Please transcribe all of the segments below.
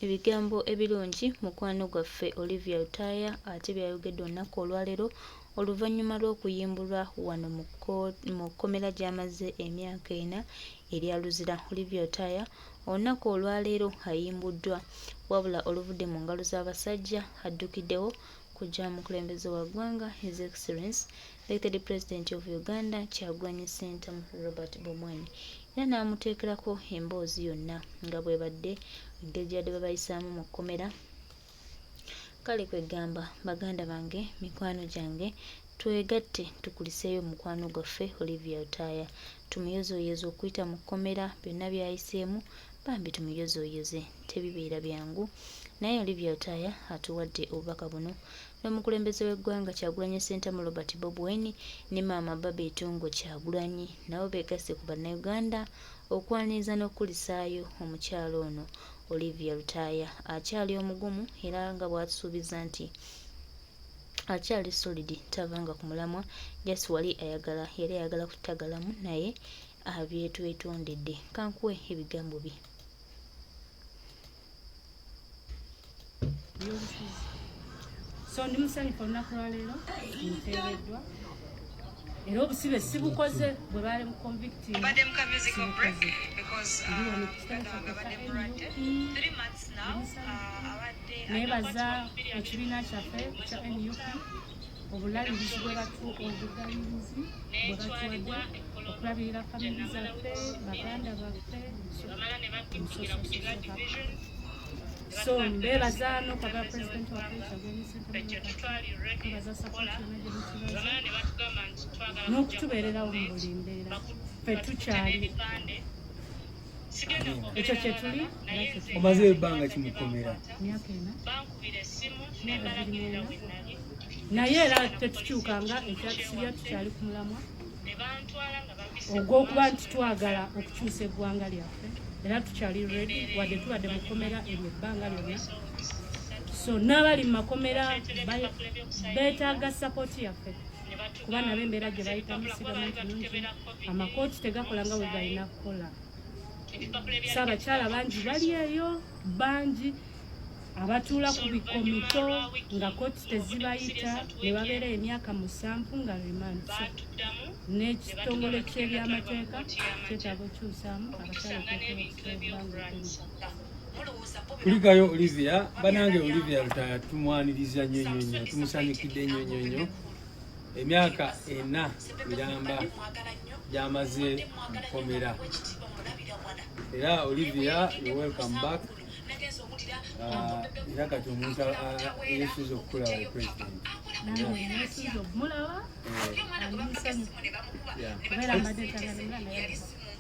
Ebigambo ebirungi mukwano gwaffe Olivia Lutaya ate byayogedde olunaku olwaleero oluvannyuma lw'okuyimbulwa wano mu kkomera gy'amaze emyaka 4 erya Luzira. Olivia Lutaya olunaku olwaleero ayimbuddwa wabula oluvudde mu ngalo z'abasajja addukiddewo kujja mukulembeze wa ggwanga His Excellency Elected President of Uganda Kyagulanyi Ssentamu Robert Bomwene era n'amuteekerako emboozi yonna nga bwebadde engeri gy'abadde babayisaamu mu kkomera. Kale kwegamba baganda bange mikwano gyange twegatte tukuliseeyo mukwano gwaffe Olivia Lutaya tumuyozoyoze okuyita mu kkomera byonna byayiseemu bambi tumuyozoyoze tebibeera byangu naye Olivia Lutaya atuwadde obubaka buno n'omukulembeze w'eggwanga Kyagulanyi Ssentamu Robert Bomwene ne maama Etungo Kyagulanyi nabo beegasse ku bannayuganda okwaniriza n'okulisaayo omukyalo ono Olivia Lutaya akyali omugumu era nga bw'atusuubiza nti akyali solid tavanga ku mulamwa just yali ayagala kutagalamu naye abyetwetondedde. Kankuwe ebigambo bye. So ndi musanyufu olunaku lwaleero nteereddwa era obusibe sibukoze bwe baali mu convicting neebaza ekibiina kyaffe kya NUP obulalirizi bwe batuwadde okulabirira famiri zaffe baganda baffe so mbeebaza n'okwagala pulezidenti waffe Kyagulanyi Ssentamu support n'okutubeererawo mu buli mbeera ffe tukyali ekyo kye tuli omaze ebbanga kimukomera myaka 4 naye era tetukyukanga ekyatusibya tukyali ku mulamwa ogw'okuba nti twagala okukyusa eggwanga lyaffe era tukyali ready wadde tubadde mu kkomera eryo ebbanga lyonna so n'abali mu makomera beetaaga sapooti yaffe kuba nabo embeera gye bayitamu sigamanti nungi amakooti tegakola nga bwe galina kukola. Ssaabakyala bangi bali eyo bangi abatuula ku bikomito nga kooti tezibayita ne babeera emyaka 7 nga remand n'ekitongole ky'ebyamateeka kyetaaga okyusaamu abakyala kulikayo Olivia banange Olivia Lutaya tumwaniriza nnyo tumusanyukidde nnyo emyaka 4 miramba gy'amaze mu kkomera era Olivia you welcome back era kati omuntu yesuuza okukola wa president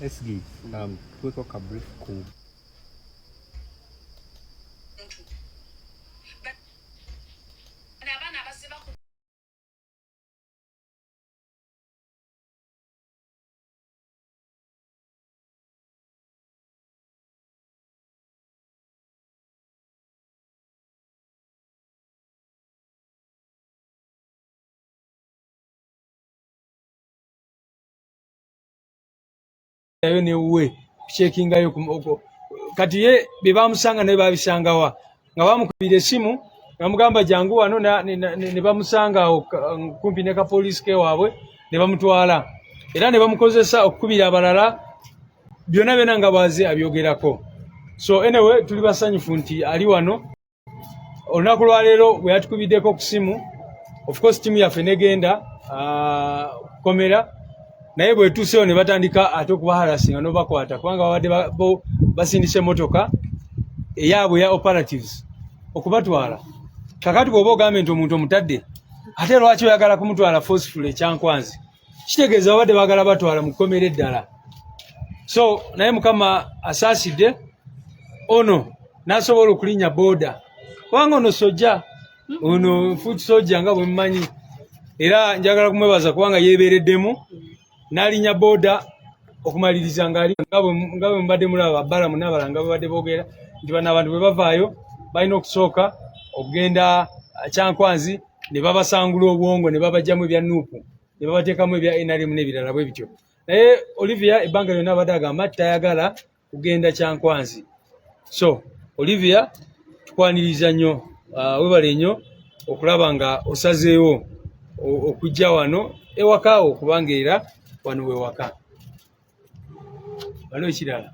Let's give quick a brief coup. Ayo newe checkingayo kati ye bebamusanga naye babisangawa nga bamukubira esimu bamugamba jangu wano ne bamusanga kumpi ne ka police ke waabwe ne bamutwala era ne bamukozesa okukubira abalala byonna nga baze abyogerako. So anyway tuli basanyufu nti ali wano olunaku lwaleero bwe yatukubiddeko ku simu. Of course timu yaffe negenda komera naye bwe tuseewo ne batandika ate okubaharasinga n'obakwata kubanga babadde basindise motoka eyaabwe ya operatives okubatwala. Kakati bw'oba ogambe nti omuntu omutadde ate lwaki oyagala kumutwala forcefully ekyankwanzi kitegeeza babadde baagala batwala mu kkomera eddala. So naye Mukama asaasidde ono n'asobola okulinnya booda kubanga ono sojja ono foot sojja nga bwe mmanyi era njagala kumwebaza kubanga yeebeereddemu n'alinnya booda okumaliriza nga bwe mbadde mulaba Balamu n'abalala bwe badde boogera nti bano abantu bwe bavaayo balina okusooka okugenda Kyankwanzi ne babasangula obwongo ne babajjamu ebya Nuupu ne babateekamu ebya NRM n'ebirala bwe bityo. Naye Olivia ebbanga lyonna abadde agamba tayagala kugenda Kyankwanzi. So Olivia tukwaniriza nnyo webale nnyo okulaba nga osazeewo okujja wano ewaka okubanga era wano wewaka. Wano ekirala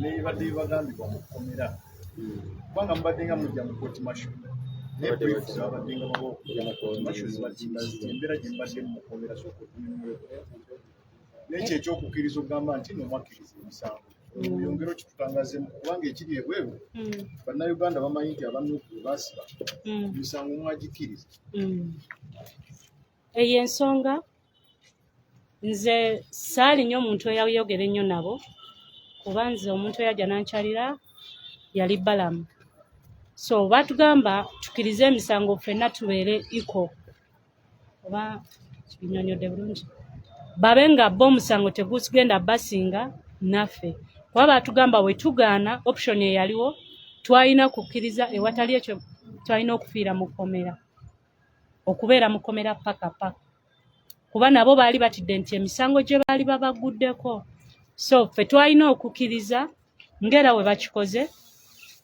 nebadde bagambibwa mu kkomera kubanga mubadde nga mujja mu kooti mashu abadde nga embeera gye mbaddemu mu kkomera n'ekyo ekyokukkiriza okugamba nti nomwakkiriza emisango yongero kitutangazeemu kubanga ekiri ebweru bannayuganda bamanyi nti abanuku basiba emisango mwagikkiriza. Eyo ensonga nze saali nnyo omuntu eyayogera ennyo nabo kuba nze omuntu eyajja nankyalira yali Balamu. So batugamba tukkirize emisango ffenna tubeere iko oba kibinyonyodde bulungi babe nga bo omusango tegugenda basinga naffe kuba batugamba we tugaana option eyaliwo twalina kukkiriza ewatali ekyo twalina okufiira mu kkomera okubeera mu kkomera paka kuba nabo baali batidde nti emisango gye baali babaguddeko. So ffe twalina okukkiriza ng'era we bakikoze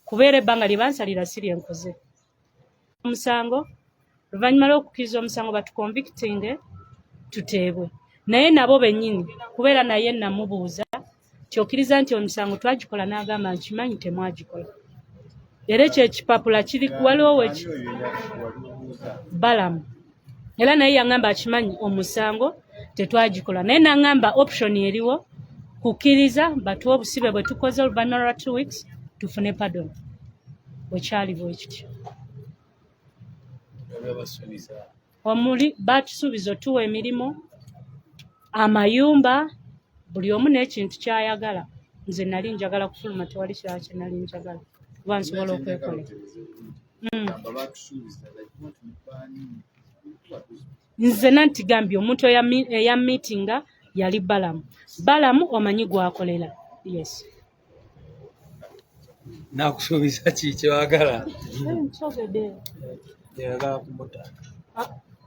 kubeera ebbanga lye bansalira si lyenkoze omusango oluvannyuma lw'okukkiriza omusango batukonvictinge tuteebwe naye nabo bennyini kubeera naye namubuuza kyokkiriza nti omusango twagikola n'agamba nkimanyi temwagikola era ekyo ekipapula kiri waliwo weki Balamu era naye yaŋŋamba akimanyi omusango tetwagikola naye naŋŋamba option eriwo kukkiriza batuwa obusibe bwe tukoze oluvannyuma lwa 2 weeks tufune pardon bwekyaliwo ekityo omuli batusuubiza otuwa emirimu amayumba buli omu n'ekintu kyayagala. Nze nali njagala kufuluma tewali kirala kye nali njagala kuba nsobola okwekolera. Nze nantigambye omuntu eya meetinga yali Balamu omanyi gwakolera. Yes. nakusuubiza ki kyewagala?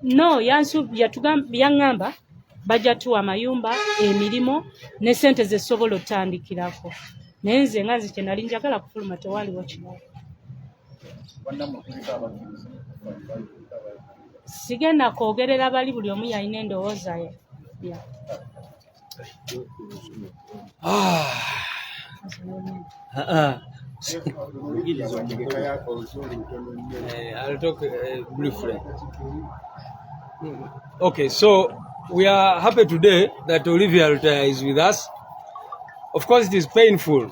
No, yaŋŋamba bajja tuwa amayumba emirimu ne ssente ze sobola otandikirako naye nze nga nze kye nali njagala kufuluma tewaliwo kirala. Sigenda kwogerera bali buli omu yalina endowooza ye. I'll talk briefly. Okay, so we are happy today that Olivia Rutaya is with us. Of course, it is painful.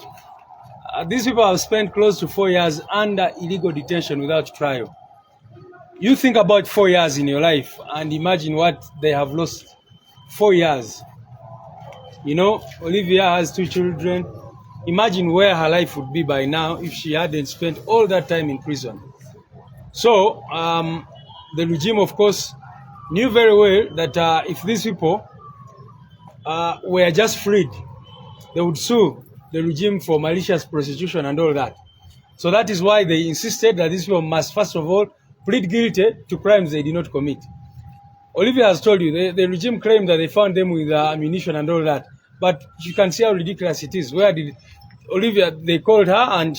These people have spent close to 4 years under illegal detention without trial. You think about 4 years in your life and imagine what they have lost. 4 years. You know, Olivia has 2 children. Imagine where her life would be by now if she hadn't spent all that time in prison. So, the regime, of course, knew very well that if these people were just freed, they would sue the regime for malicious prosecution and all that. So that is why they insisted that these people must, first of all, plead guilty to crimes they did not commit. Olivia has told you, the regime claimed that they found them with ammunition and all that. But you can see how ridiculous it is. Where did Olivia, they called her and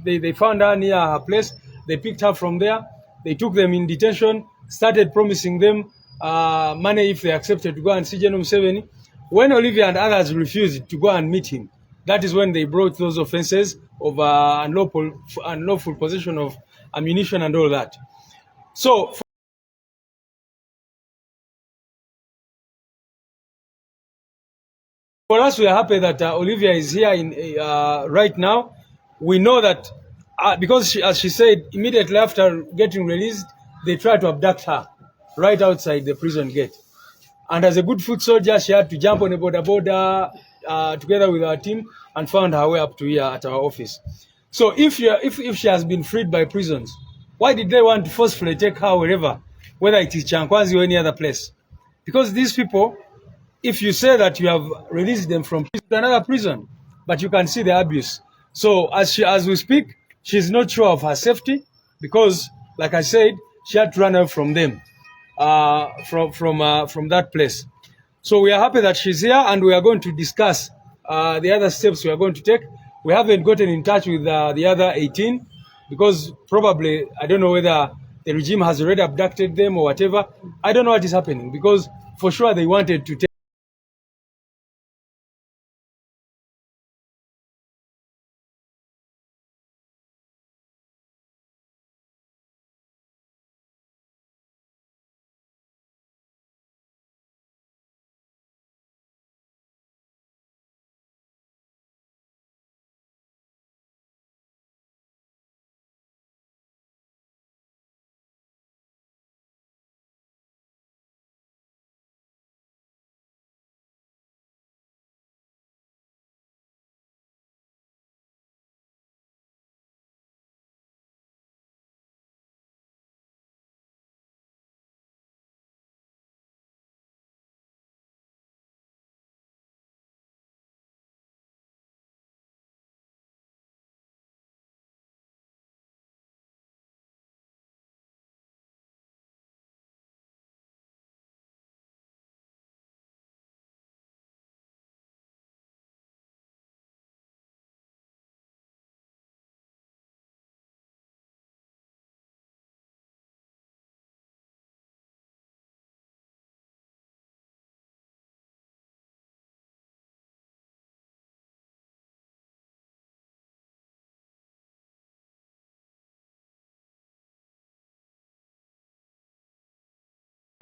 they found her near her place. They picked her from there. They took them in detention, started promising them money if they accepted to go and see General Museveni. When Olivia and others refused to go and meet him, that is when they brought those offenses of unlawful possession of ammunition and all that. So, for us, we are happy that Olivia is here right now. We know that because as she said, immediately after getting released, they tried to abduct her right outside the prison gate. And as a good foot soldier, she had to jump on a border together with our team and found her way up to here at our office. So if she has been freed by prisons, why did they want to forcefully take her wherever, whether it is Chankwanzi or any other place? Because these people, if you say that you have released them from prison to another prison, but you can see the abuse. So as we speak, she's not sure of her safety because, like I said, she had to run away from them. from that place. So we are happy that she's here, and we are going to discuss the other steps we are going to take. We haven't gotten in touch with the other 18 because probably, I don't know whether the regime has already abducted them or whatever. I don't know what is happening because for sure they wanted to take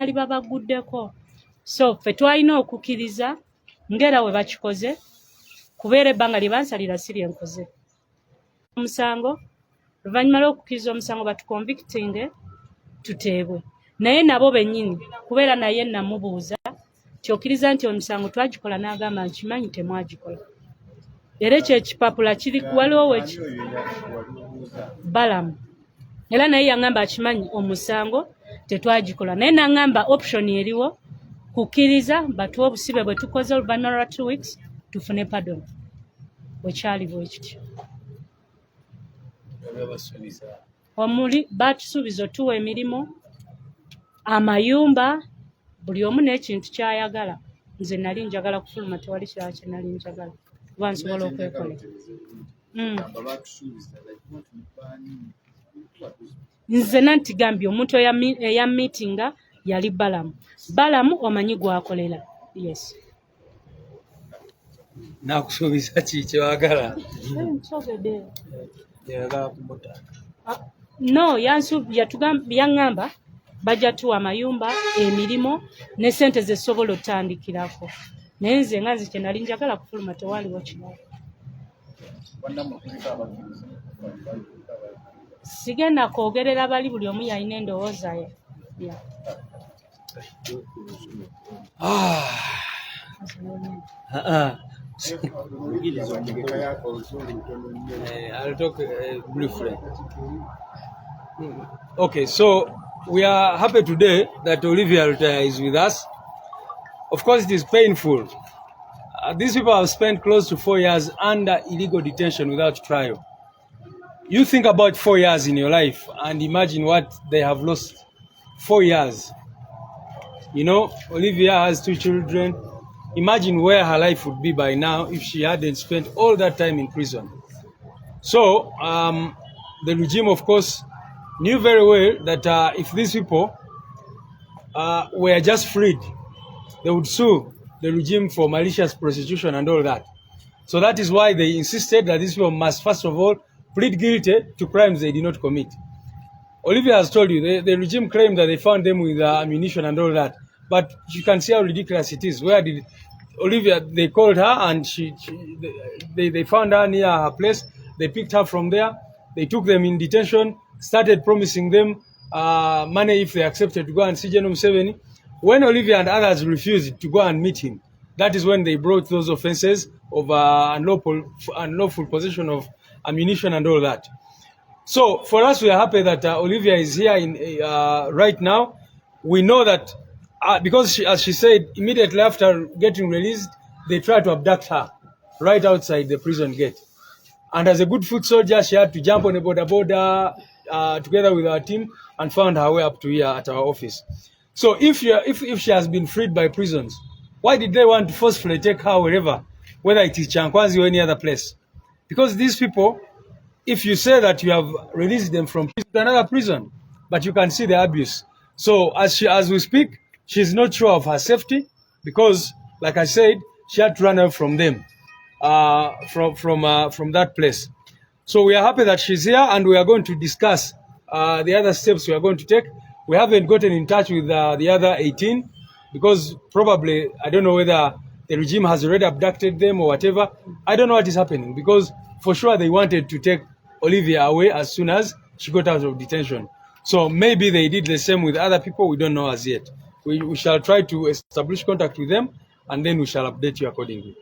ali babaguddeko. So ffe twalina okukkiriza ng'era we bakikoze kubeera ebbanga lye bansalira si lye nkoze. Omusango oluvannyuma lw'okukkiriza omusango batukonvikitinge tuteebwe. Naye nabo bennyini kubeera naye namubuuza kyokkiriza nti omusango twagikola n'agamba nkimanyi temwagikola. Era ekyo ekipapula kiri waliwo weki Balamu. Era naye yaŋŋamba akimanyi omusango tetwagikola. Naye naŋŋamba option eriwo kukkiriza batuwe obusibe bwe tukoze oluvannyuma lwa 2 weeks tufune pardon. Bwekyali bwe kityo. Omuli batusuubiza otuwa emirimu, amayumba, buli omu n'ekintu ky'ayagala. Nze nali njagala kufuluma tewali kirala kye nali njagala kuba nsobola okwekola. Nze nantigambye omuntu eya meetinga yali Balamu. Balamu omanyi gwakolera. Yes. nakusuubiza ki kyewagala. No, yaŋŋamba bajja tuwa amayumba, emirimu ne ssente ze sobola otandikirako. Naye nze nga nze kye nali njagala kufuluma tewaliwo kirala. Sigenda kwogerera bali buli omu yalina endowooza ye. I'll talk briefly. Okay, so we are happy today that Olivia Rutaya is with us. Of course, it is painful. These people have spent close to 4 years under illegal detention without trial. You think about 4 years in your life and imagine what they have lost. 4 years. You know, Olivia has 2 children. Imagine where her life would be by now if she hadn't spent all that time in prison. So, the regime, of course, knew very well that if these people were just freed, they would sue the regime for malicious prosecution and all that. So that is why they insisted that these people must, first of all, plead guilty to crimes they did not commit. Olivia has told you, the regime claimed that they found them with ammunition and all that. But you can see how ridiculous it is. Where did Olivia, they called her and they found her near her place. They picked her from there. They took them in detention, started promising them money if they accepted to go and see General Museveni. When Olivia and others refused to go and meet him, that is when they brought those offenses of unlawful possession of ammunition and all that. So for us, we are happy that Olivia is here right now. We know that because as she said, immediately after getting released, they tried to abduct her right outside the prison gate. And as a good foot soldier, she had to jump on a border together with our team and found her way up to here at our office. So if she has been freed by prisons, why did they want to forcefully take her wherever, whether it is Chankwanzi or any other place? Because these people, if you say that you have released them from prison to another prison, but you can see the abuse. So as we speak, she's not sure of her safety because, like I said, she had to run away from them, from that place. So we are happy that she's here, and we are going to discuss the other steps we are going to take. We haven't gotten in touch with the other 18 because probably, I don't know whether the regime has already abducted them or whatever. I don't know what is happening because for sure they wanted to take Olivia away as soon as she got out of detention. So maybe they did the same with other people. We don't know as yet. We shall try to establish contact with them, and then we shall update you accordingly.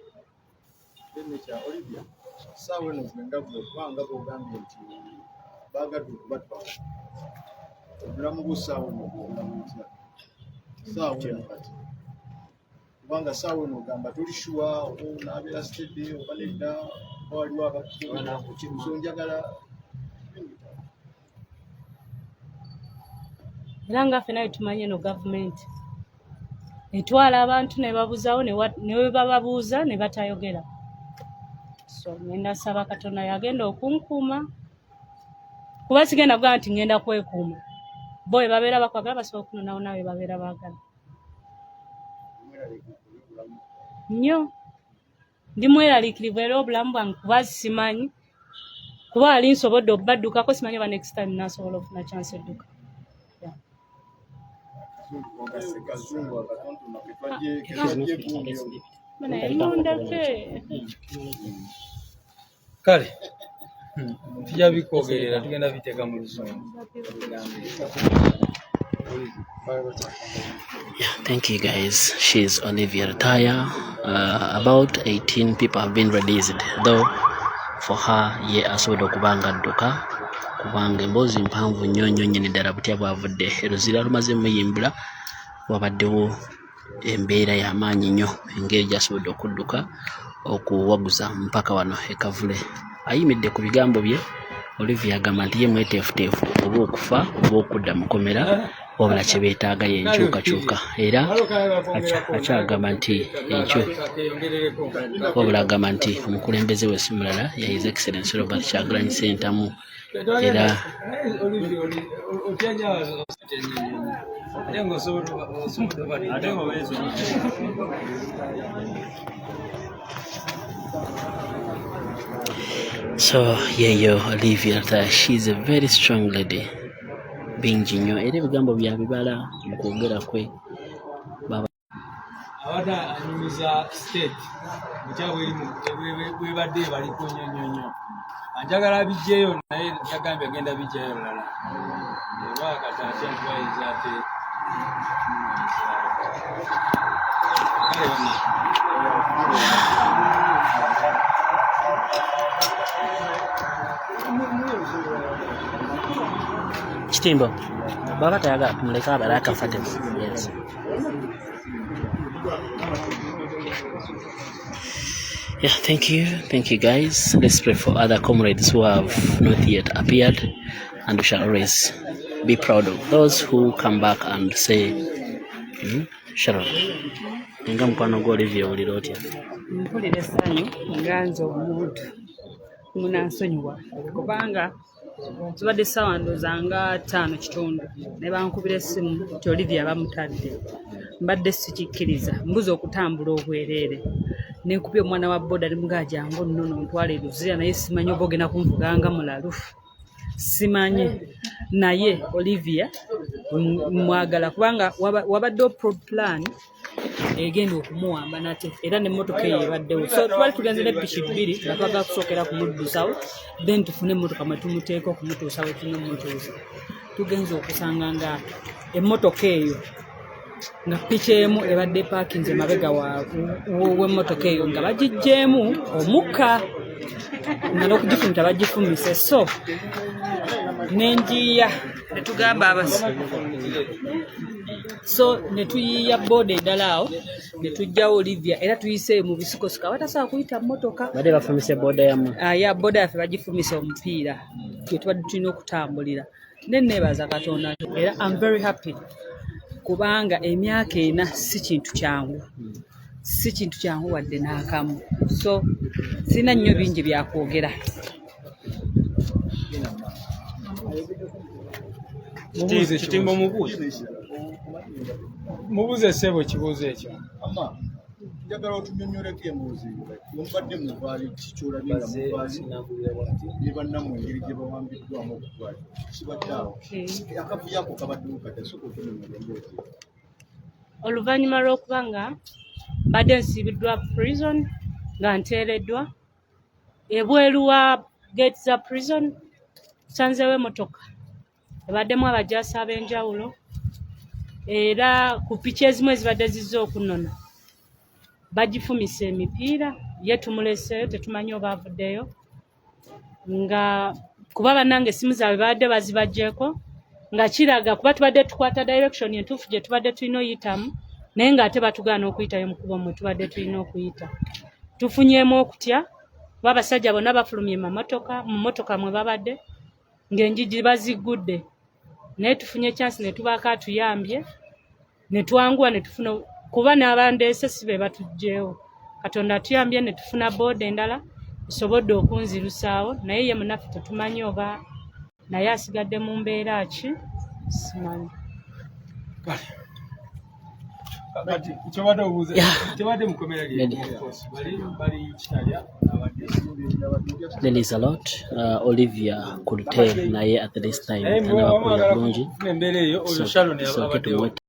Kubanga saawa eno ogamba tuli shuwa onabeera steady oba nedda waliwo abakso njagala era nga ffe naye tumanye no gavumenti etwala abantu ne babuzawo ne we bababuuza ne batayogera. So ngenda saba Katonda yagenda okunkuuma kuba sigenda kugaa nti ngenda kwekuuma bo we babeera bakwagala basobola okunonawo nawe babeera baagala nnyo. Ndi mweraliikirivu era obulamu bwange kuba simanyi kuba ali nsobodde okubaddukako simanyi oba next time nasobola okufuna chance edduka. Kale tujja bikwogerera tugenda biteeka mu Luzungu. Yeah, thank you guys. She's Olivia Retire. About 18 people have been released, though for her ye asobola okubanga adduka kubanga emboozi mpanvu nnyo nnyini ddala butya bwavudde eruzira lumaze muyimbula wabaddewo embeera y'amaanyi nnyo engeri gy'asobodde okudduka okuwaguza mpaka wano e Kavule. Ayimidde ku bigambo bye Olivia agamba nti ye mweteefuteefu oba okufa oba okudda mu kkomera wabula kye beetaaga y'enkyukakyuka era akyagamba nti ekyo wabula agamba nti omukulembeze we si mulala ya His Excellency Robert Kyagulanyi Ssentamu era so yeyo Olivia she's a very strong lady bingi nnyo era ebigambo bya bibala mu kwogera kwe abada anyumiza state mukyabwe eri bwebadde baliko nnyo anjagala bijjeeyo naye yagambye agenda bijjayo lala eba kati nti bayinza ate Kitimbo baba tayagala kumuleka abala comfortable. Yes. Yeah, thank you guys. Let's pray for other comrades who have not yet appeared, and we shall always be proud of those who come back and say Sharon nga mukwano gwa Olivia olira otya? Mpulira essanyu nga nze omuntu munansonyiwa kubanga tubadde essaawa ndowooza nga 5:30 ne bankubira essimu nti Olivia bamutadde. Mbadde sikikkiriza mbuza okutambula obwereere nenkubye omwana wa boda limugaa jangu nno nontwala eruzira naye simanyi oba ogenda kunvuganga mulalu simanyi naye Olivia mwagala kubanga wabaddewo plan egenda okumuwamba nate era n'emmotoka eyo ebaddewo so twali tugenze n'eppiki 2 nga twagala kusookera kumuddusawo then tufune emmotoka mwe tumuteeka okumutuusa we tunamutuusa tugenze okusanga nga emmotoka eyo nga piki emu ebadde parkinze mabega w'emmotoka eyo nga bagijjeemu omukka nga n'okugifumita bagifumise so nenjiya netugamba abasi so netuyiya boda endala awo netujjawo Olivia era tuyise mu bisikosika batasobola kuyita mmotoka Badde bafumise boda yammwe? Ya boda yaffe bagifumise omupiira gye tubadde tulina okutambulira neneebaza Katonda era I'm very happy kubanga emyaka 4 si kintu kyangu wadde n'akamu, so sina nnyo bingi byakwogera. Kitimbo mubuuze ssebo kibuuzo ekyo. Njagala otunyonyoleko emboozi mubadde muvaali kikyolabira muvaali ne bannammwe engeri gye bawambiddwamu okutwala kibadde awo akavuyo ako kabaddewo kati asooka otunyonyola emboozi. Oluvannyuma lw'okuba nga mbadde nsiibiddwa prison nga nteereddwa ebweru wa gate za prison, nsanzeewo emmotoka ebaddemu abajaasi ab'enjawulo era ku piki ezimu ezibadde zizze okunona bagifumisa emipiira ye tumuleseeyo tetumanyi oba avuddeyo nga kuba bannange essimu zaabwe babadde bazibaggyeko nga kiraga kuba tubadde tukwata direction entuufu gye tubadde tulina oyitamu naye ng'ate batugaana okuyitayo mu kubo mwe tubadde tulina okuyita. Tufunyeemu okutya kuba abasajja bonna bafulumye mu mmotoka mwe babadde ng'enjigi baziggudde, naye tufunye chance ne tubaako atuyambye ne twanguwa ne tufuna kuba n'abandeese si be batuggyeewo. Katonda atuyambye ne tufuna booda endala esobodde okunzirusaawo, naye ye munaffe tetumanyi oba naye asigadde mu mbeera ki simanyi. Kati kyobadde obuuze tebadde mukomera bali kitalya abadde. There is a lot Olivia could tell naye at this time tanabakulira bulungi, so ketumweta